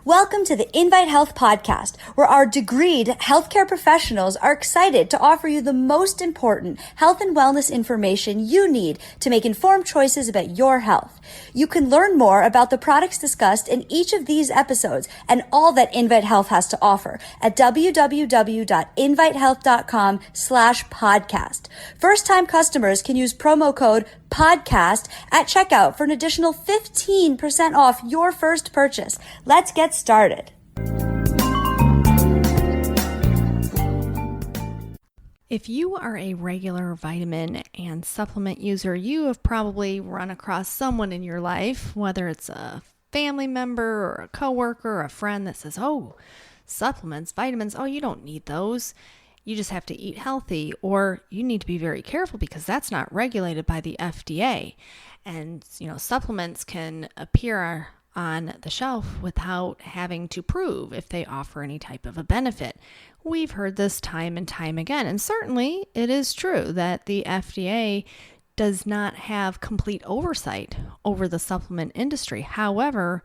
Welcome to the Invite Health podcast, where our degreed healthcare professionals are excited to offer you the most important health and wellness information you need to make informed choices about your health. You can learn more about the products discussed in each of these episodes and all that Invite Health has to offer at www.invitehealth.com/podcast. First-time customers can use promo code podcast at checkout for an additional 15% off your first purchase. Let's get started. If you are a regular vitamin and supplement user, you have probably run across someone in your life, whether it's a family member or a coworker or a friend that says, "Oh, supplements, vitamins, oh, you don't need those. You just have to eat healthy," or "You need to be very careful because that's not regulated by the FDA." And, supplements can appear on the shelf without having to prove if they offer any type of a benefit. We've heard this time and time again, and certainly it is true that the FDA does not have complete oversight over the supplement industry. However,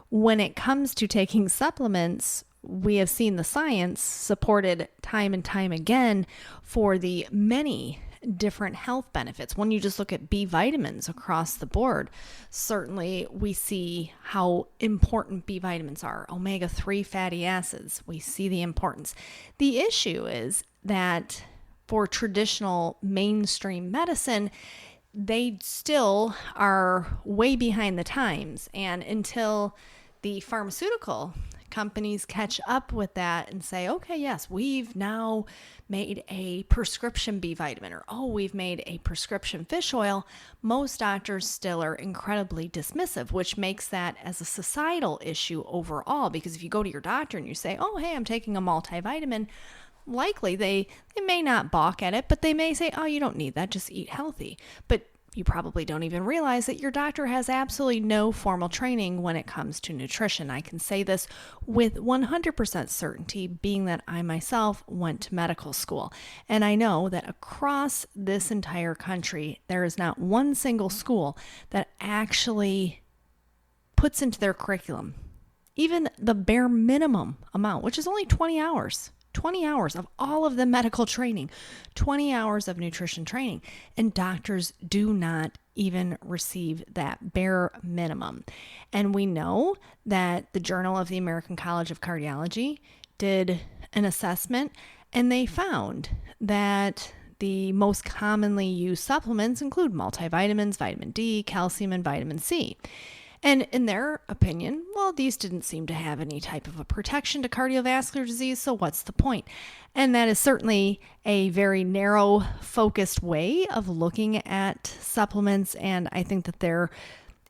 when it comes to taking supplements, we have seen the science supported time and time again for the many different health benefits. When you just look at B vitamins across the board, certainly we see how important B vitamins are. Omega-3 fatty acids, we see the importance. The issue is that for traditional mainstream medicine, they still are way behind the times. And until the pharmaceutical companies catch up with that and say, okay, yes, we've now made a prescription B vitamin, or we've made a prescription fish oil, most doctors still are incredibly dismissive, which makes that as a societal issue overall. Because if you go to your doctor and you say, "Oh, hey, I'm taking a multivitamin," likely they may not balk at it, but they may say, "Oh, you don't need that, just eat healthy." But you probably don't even realize that your doctor has absolutely no formal training when it comes to nutrition. I can say this with 100% certainty, being that I myself went to medical school. And I know that across this entire country, there is not one single school that actually puts into their curriculum even the bare minimum amount, which is only 20 hours. 20 hours of all of the medical training, 20 hours of nutrition training, and doctors do not even receive that bare minimum. And we know that the Journal of the American College of Cardiology did an assessment, and they found that the most commonly used supplements include multivitamins, vitamin D, calcium, and vitamin C. And in their opinion, well, these didn't seem to have any type of a protection to cardiovascular disease, so what's the point? And that is certainly a very narrow, focused way of looking at supplements, and I think that their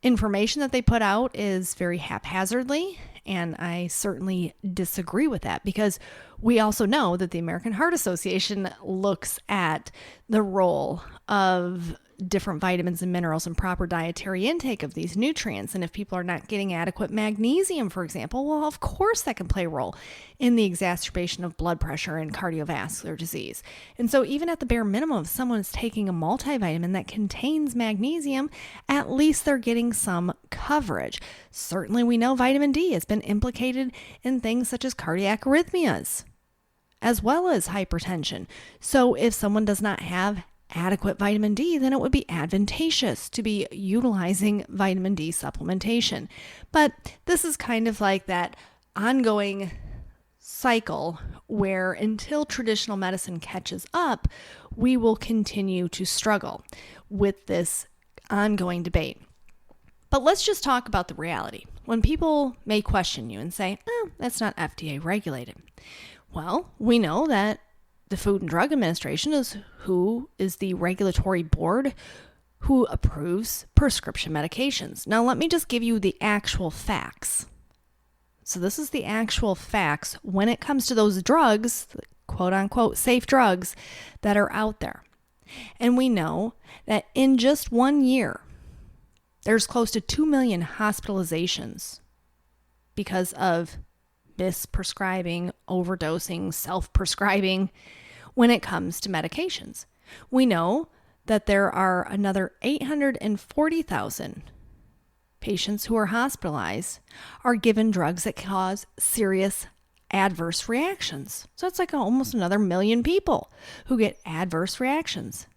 information that they put out is very haphazardly, and I certainly disagree with that, because we also know that the American Heart Association looks at the role of different vitamins and minerals and proper dietary intake of these nutrients. And if people are not getting adequate magnesium, for example, well, of course that can play a role in the exacerbation of blood pressure and cardiovascular disease. And so even at the bare minimum, if someone is taking a multivitamin that contains magnesium, at least they're getting some coverage. Certainly we know vitamin D has been implicated in things such as cardiac arrhythmias, as well as hypertension. So if someone does not have adequate vitamin D, then it would be advantageous to be utilizing vitamin D supplementation. But this is kind of like that ongoing cycle where until traditional medicine catches up, we will continue to struggle with this ongoing debate. But let's just talk about the reality. When people may question you and say, that's not FDA regulated. Well, we know that the Food and Drug Administration is the regulatory board who approves prescription medications. Now, let me just give you the actual facts. So this is the actual facts when it comes to those drugs, quote unquote, safe drugs that are out there. And we know that in just 1 year, there's close to 2 million hospitalizations because of misprescribing, overdosing, self-prescribing when it comes to medications. We know that there are another 840,000 patients who are hospitalized are given drugs that cause serious adverse reactions. So it's like almost another million people who get adverse reactions.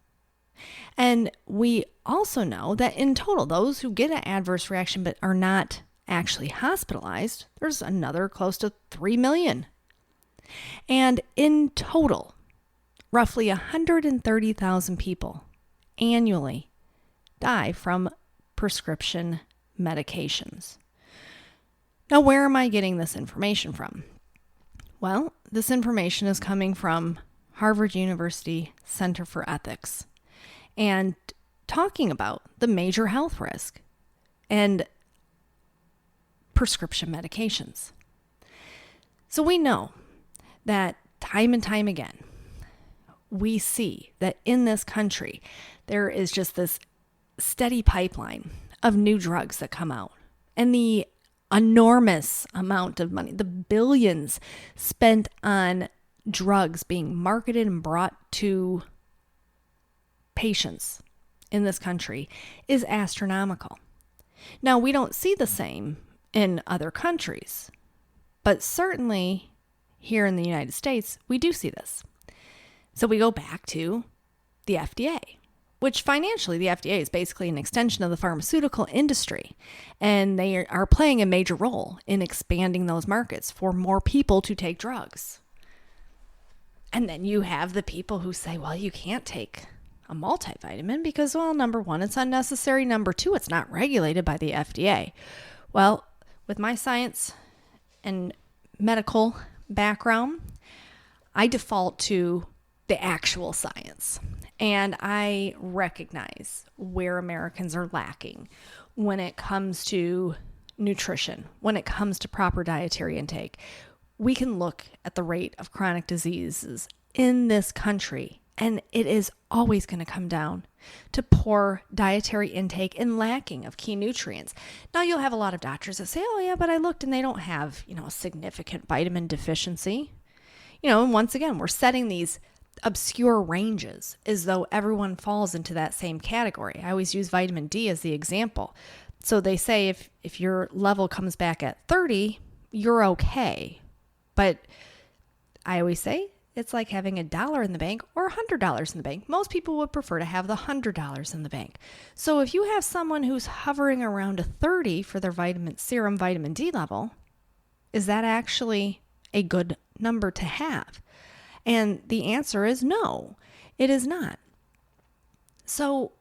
And we also know that in total, those who get an adverse reaction but are not actually hospitalized, there's another close to 3 million. And in total, roughly 130,000 people annually die from prescription medications. Now, where am I getting this information from? Well, this information is coming from Harvard University Center for Ethics and talking about the major health risk and prescription medications. So we know that time and time again, we see that in this country, there is just this steady pipeline of new drugs that come out, and the enormous amount of money, the billions spent on drugs being marketed and brought to patients in this country is astronomical. Now, we don't see the same in other countries, but certainly here in the United States, we do see this. So we go back to the FDA, which financially the FDA is basically an extension of the pharmaceutical industry, and they are playing a major role in expanding those markets for more people to take drugs. And then you have the people who say, well, you can't take a multivitamin because, well, number one, it's unnecessary. Number two, it's not regulated by the FDA. Well, with my science and medical background, I default to the actual science. And I recognize where Americans are lacking when it comes to nutrition, when it comes to proper dietary intake. We can look at the rate of chronic diseases in this country, and it is always going to come down to poor dietary intake and lacking of key nutrients. Now, you'll have a lot of doctors that say, oh yeah, but I looked and they don't have, a significant vitamin deficiency. And once again, we're setting these obscure ranges as though everyone falls into that same category. I always use vitamin D as the example. So they say if your level comes back at 30, you're okay. But I always say it's like having $1 in the bank or $100 in the bank. Most people would prefer to have the $100 in the bank. So if you have someone who's hovering around a 30 for their serum vitamin D level, is that actually a good number to have? And the answer is no, it is not. So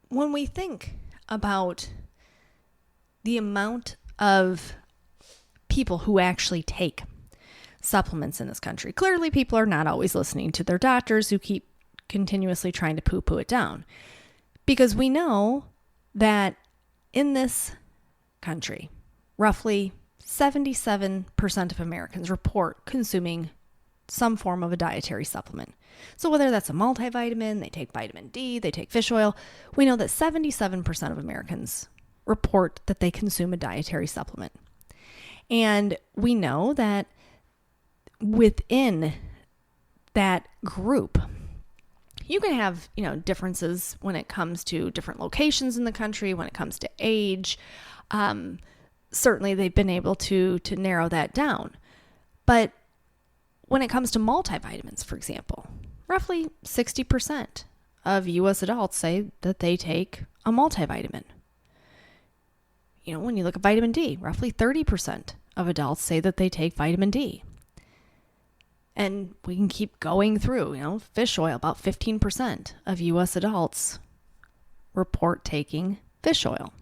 when we think about the amount of people who actually take supplements in this country, clearly people are not always listening to their doctors who keep continuously trying to poo-poo it down. Because we know that in this country, roughly 77% of Americans report consuming some form of a dietary supplement. So whether that's a multivitamin, they take vitamin D, they take fish oil, we know that 77% of Americans report that they consume a dietary supplement. And we know that within that group, you can have, differences when it comes to different locations in the country, when it comes to age. Certainly they've been able to narrow that down. But when it comes to multivitamins, for example, roughly 60% of U.S. adults say that they take a multivitamin. When you look at vitamin D, roughly 30% of adults say that they take vitamin D. And we can keep going through, fish oil, about 15% of U.S. adults report taking fish oil.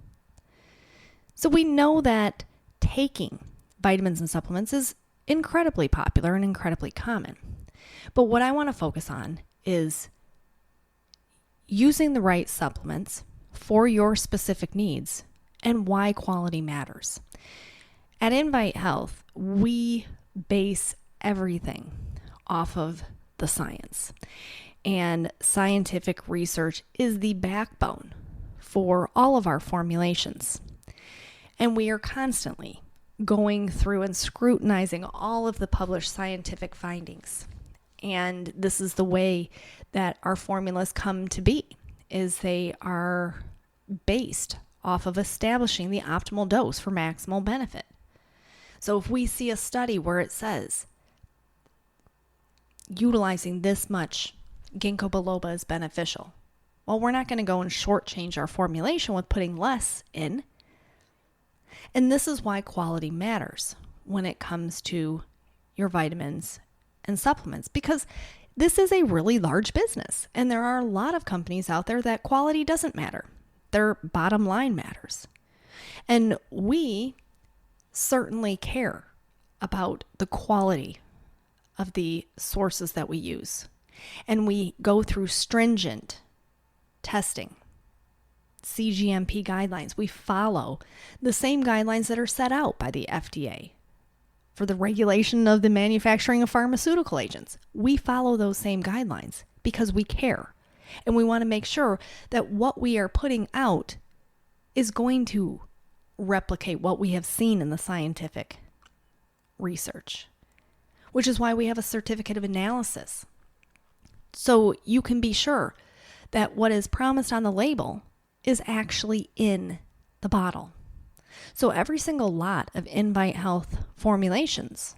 So we know that taking vitamins and supplements is incredibly popular and incredibly common. But what I want to focus on is using the right supplements for your specific needs and why quality matters. At Invite Health, we base everything off of the science. And scientific research is the backbone for all of our formulations. And we are constantly going through and scrutinizing all of the published scientific findings. And this is the way that our formulas come to be, is they are based off of establishing the optimal dose for maximal benefit. So if we see a study where it says utilizing this much ginkgo biloba is beneficial, well, we're not going to go and shortchange our formulation with putting less in. And this is why quality matters when it comes to your vitamins and supplements, because this is a really large business, and there are a lot of companies out there that quality doesn't matter. Their bottom line matters. And we certainly care about the quality of the sources that we use. And we go through stringent testing, CGMP guidelines. We follow the same guidelines that are set out by the FDA for the regulation of the manufacturing of pharmaceutical agents. We follow those same guidelines because we care. And we want to make sure that what we are putting out is going to replicate what we have seen in the scientific research, which is why we have a certificate of analysis. So you can be sure that what is promised on the label is actually in the bottle. So every single lot of Invite Health formulations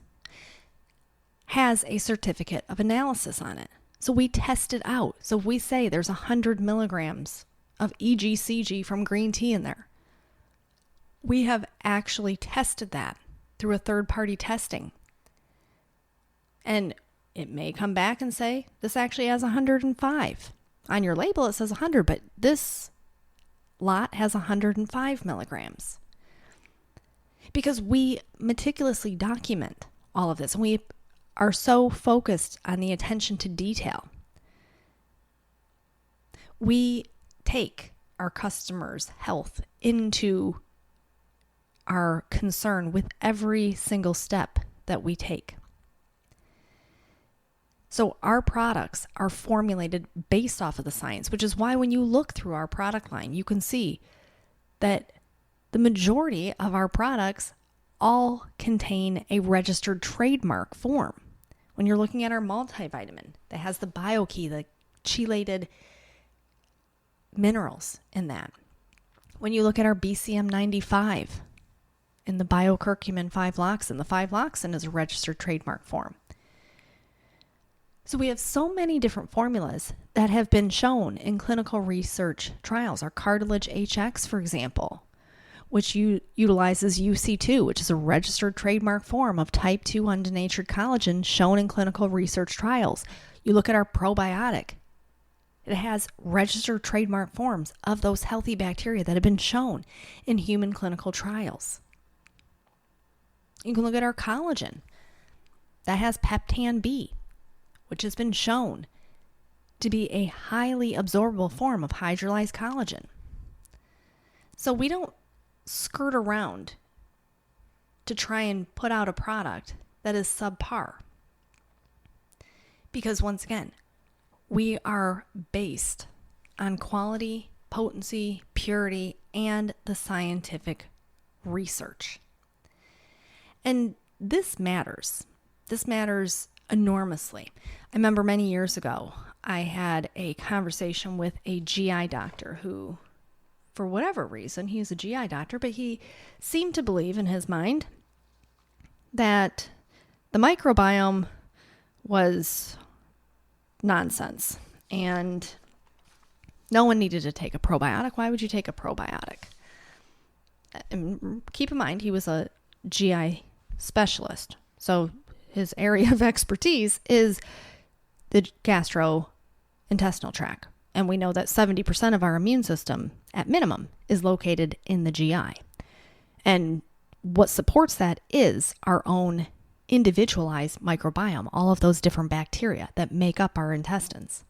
has a certificate of analysis on it. So we test it out. So if we say there's 100 milligrams of EGCG from green tea in there, we have actually tested that through a third-party testing. And it may come back and say, this actually has 105. On your label, it says 100, but this lot has 105 milligrams. Because we meticulously document all of this, and we are so focused on the attention to detail. We take our customers' health into our concern with every single step that we take. So our products are formulated based off of the science, which is why when you look through our product line, you can see that the majority of our products all contain a registered trademark form. When you're looking at our multivitamin that has the BioKey, the chelated minerals in that. When you look at our BCM 95 in the biocurcumin 5-loxin, the 5-loxin is a registered trademark form. So we have so many different formulas that have been shown in clinical research trials. Our cartilage HX, for example, which utilizes UC2, which is a registered trademark form of type 2 undenatured collagen shown in clinical research trials. You look at our probiotic. It has registered trademark forms of those healthy bacteria that have been shown in human clinical trials. You can look at our collagen. That has Peptan B, which has been shown to be a highly absorbable form of hydrolyzed collagen. So we don't skirt around to try and put out a product that is subpar. Because once again, we are based on quality, potency, purity, and the scientific research. And this matters. This matters enormously. I remember many years ago, I had a conversation with a GI doctor who, for whatever reason, he's a GI doctor, but he seemed to believe in his mind that the microbiome was nonsense and no one needed to take a probiotic. Why would you take a probiotic? And keep in mind, he was a GI specialist. So his area of expertise is the gastrointestinal tract. And we know that 70% of our immune system, at minimum, is located in the GI. And what supports that is our own individualized microbiome, all of those different bacteria that make up our intestines.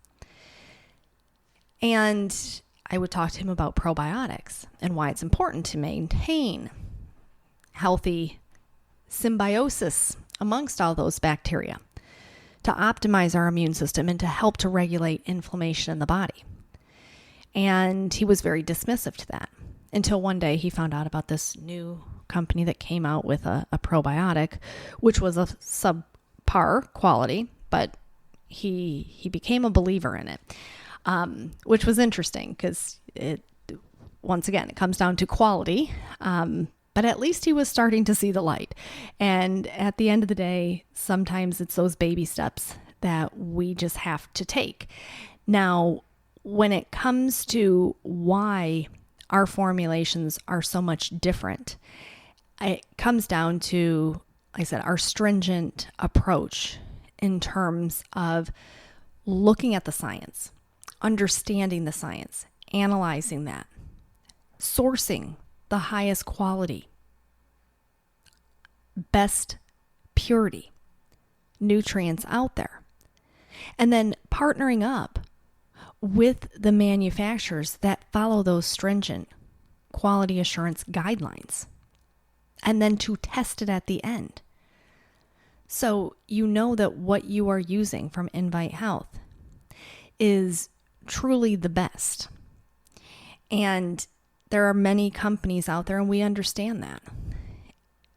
And I would talk to him about probiotics and why it's important to maintain healthy symbiosis amongst all those bacteria to optimize our immune system and to help to regulate inflammation in the body. And he was very dismissive to that until one day he found out about this new company that came out with a probiotic, which was a subpar quality, but he became a believer in it, which was interesting because it once again, it comes down to quality. But at least he was starting to see the light. And at the end of the day, sometimes it's those baby steps that we just have to take. Now, when it comes to why our formulations are so much different, it comes down to, like I said, our stringent approach in terms of looking at the science, understanding the science, analyzing that, sourcing the highest quality, best purity nutrients out there, and then partnering up with the manufacturers that follow those stringent quality assurance guidelines, and then to test it at the end. So you know that what you are using from Invite Health is truly the best. And there are many companies out there, and we understand that.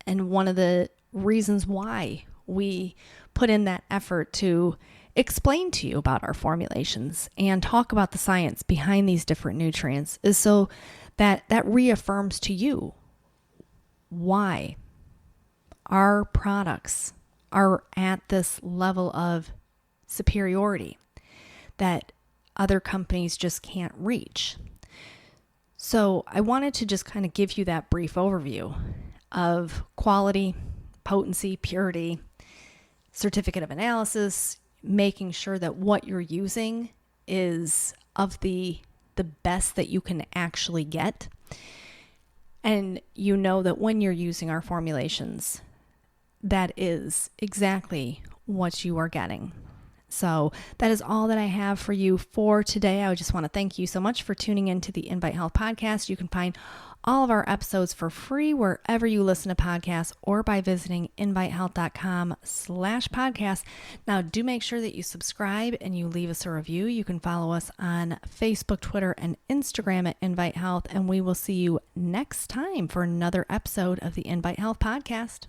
And one of the reasons why we put in that effort to explain to you about our formulations and talk about the science behind these different nutrients is so that reaffirms to you why our products are at this level of superiority that other companies just can't reach. So I wanted to just kind of give you that brief overview of quality, potency, purity, certificate of analysis, making sure that what you're using is of the best that you can actually get. And you know that when you're using our formulations, that is exactly what you are getting. So that is all that I have for you for today. I just want to thank you so much for tuning into the Invite Health podcast. You can find all of our episodes for free wherever you listen to podcasts or by visiting invitehealth.com/podcast. Now, do make sure that you subscribe and you leave us a review. You can follow us on Facebook, Twitter, and Instagram at Invite Health, and we will see you next time for another episode of the Invite Health podcast.